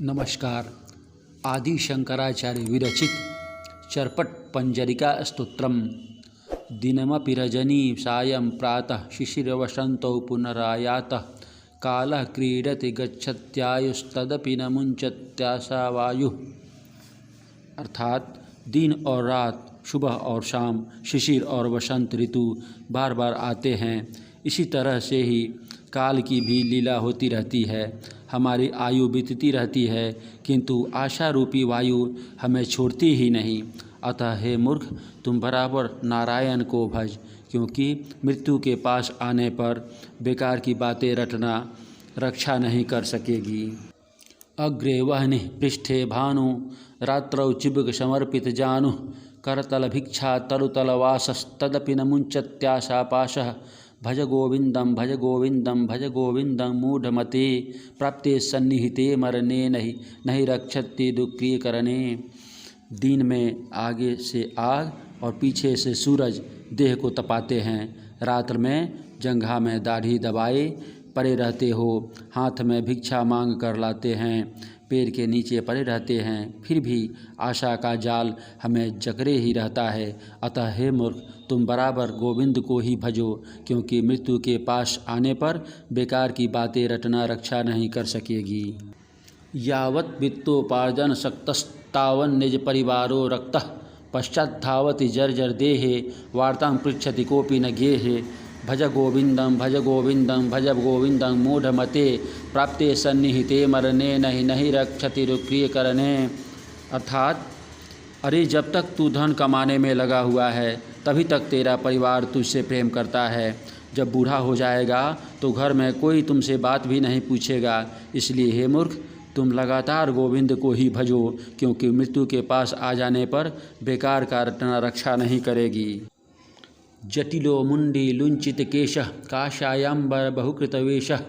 नमस्कार। आदि शंकराचार्य विरचित चर्पट पंजरिका स्तोत्रम। दिनमपि रजनी सायं प्रातः शिशिरवसन्तौ पुनरायातः कालः क्रीडति गच्छत्यायुस्तदपि न मुञ्चत्याशा वायुः। अर्थात दिन और रात, सुबह और शाम, शिशिर और वसंत ऋतु बार बार आते हैं। इसी तरह से ही काल की भी लीला होती रहती है। हमारी आयु बीतती रहती है, किंतु आशा रूपी वायु हमें छोड़ती ही नहीं। अतः हे मूर्ख, तुम बराबर नारायण को भज, क्योंकि मृत्यु के पास आने पर बेकार की बातें रटना रक्षा नहीं कर सकेगी। अग्रे वह्निः पृष्ठे भानु रात्रौ चिबुक समर्पित जानु करतल भिक्षा तरुतलवासस्तदपि न मुञ्चत्याशापाशः भज गोविंदम भज गोविंदम भज गोविंदम मूढ़मते प्राप्ते सन्निहिते मरणे नहीं रक्षति दुक्रिय करणे। दिन में आगे से आग और पीछे से सूरज देह को तपाते हैं। रात्र में जंघा में दाढ़ी दबाए पड़े रहते हो, हाथ में भिक्षा मांग कर लाते हैं, पैर के नीचे पड़े रहते हैं, फिर भी आशा का जाल हमें जकड़े ही रहता है। अतः हे मूर्ख, तुम बराबर गोविंद को ही भजो, क्योंकि मृत्यु के पास आने पर बेकार की बातें रटना रक्षा नहीं कर सकेगी। यावत् वित्तोपार्जन शक्तस्तावन् निज परिवारो रक्तः पश्चाद्धावति जर्जर देहे वार्तां पृच्छति कोऽपि न गेहे भज गोविंदम भज गोविंदम भज गोविंदम मूढ़मते प्राप्ते सन्निहिते मरणे नहीं रक्षति दुक्रिय करणे। अर्थात अरे, जब तक तू धन कमाने में लगा हुआ है तभी तक तेरा परिवार तुझसे प्रेम करता है। जब बूढ़ा हो जाएगा तो घर में कोई तुमसे बात भी नहीं पूछेगा। इसलिए हे मूर्ख, तुम लगातार गोविंद को ही भजो, क्योंकि मृत्यु के पास आ जाने पर बेकार का रटना रक्षा नहीं करेगी। जटिलो मुंडी लुंचित केशः काषायाम्बर बहुकृतवेशः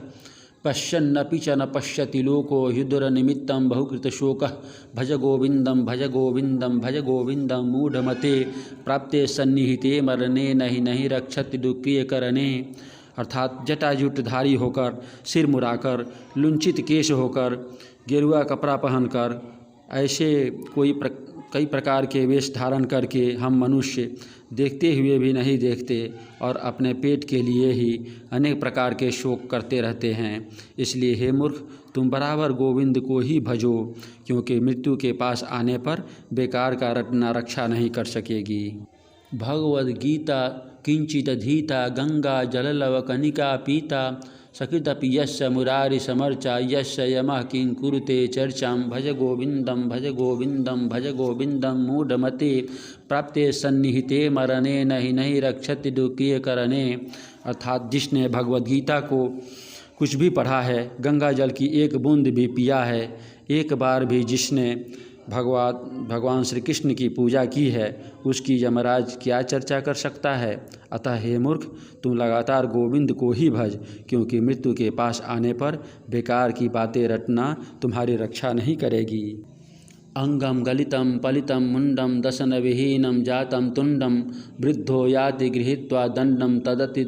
पश्यन्नपि च न पश्यति लोको युद्धनिमित्तं बहुकृतशोकः भज गोविंदम भज गोविंदम भज गोविंदम मूढ़मते प्राप्ते सन्निहिते मरणे नहीं रक्षति दुक्रिय करणे। अर्थात जटाजुटधारी होकर, सिर मुड़ाकर, लुंचित केश होकर, गेरुआ कपड़ा पहनकर, ऐसे कई प्रकार के वेश धारण करके हम मनुष्य देखते हुए भी नहीं देखते और अपने पेट के लिए ही अनेक प्रकार के शोक करते रहते हैं। इसलिए हे मूर्ख, तुम बराबर गोविंद को ही भजो, क्योंकि मृत्यु के पास आने पर बेकार का रटना रक्षा नहीं कर सकेगी। भगवद गीता किंचिदधीता गंगा जललव कनिका पीता सकृदपि यस्य मुरारि समर्चा यस्य यमः किं कुरुते चर्चां भज गोविंदम भज गोविंदम भज गोविंदम मूढ़मते प्राप्ते सन्निहिते मरणे नहीं रक्षति दुक्रिय करणे। अर्थात जिसने भगवद गीता को कुछ भी पढ़ा है, गंगा जल की एक बूंद भी पिया है, एक बार भी जिसने भगवान श्री कृष्ण की पूजा की है, उसकी यमराज क्या चर्चा कर सकता है। अतः हे मूर्ख, तुम लगातार गोविंद को ही भज, क्योंकि मृत्यु के पास आने पर बेकार की बातें रटना तुम्हारी रक्षा नहीं करेगी। अंगम गलितं पलितं मुंडम दशन विहीनं जातं तुंडम वृद्धो याति गृहीत्वा दंडम तदति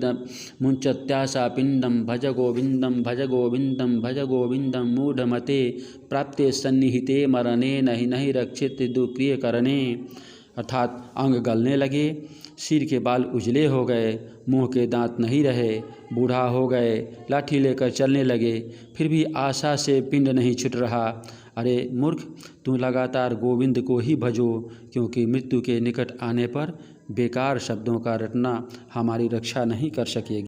मुञ्चत्याशा पिंडम भज गोविंदम भज गोविंदम भज गोविंदम मूढ़मते प्राप्ते सन्निहिते मरणे नहीं रक्षित दुक्रिय करणे। अर्थात अंग गलने लगे, सिर के बाल उजले हो गए, मुंह के दांत नहीं रहे, बूढ़ा हो गए, लाठी लेकर चलने लगे, फिर भी आशा से पिंड नहीं छूट रहा। अरे मूर्ख, तू लगातार गोविंद को ही भजो, क्योंकि मृत्यु के निकट आने पर बेकार शब्दों का रटना हमारी रक्षा नहीं कर सकेगी।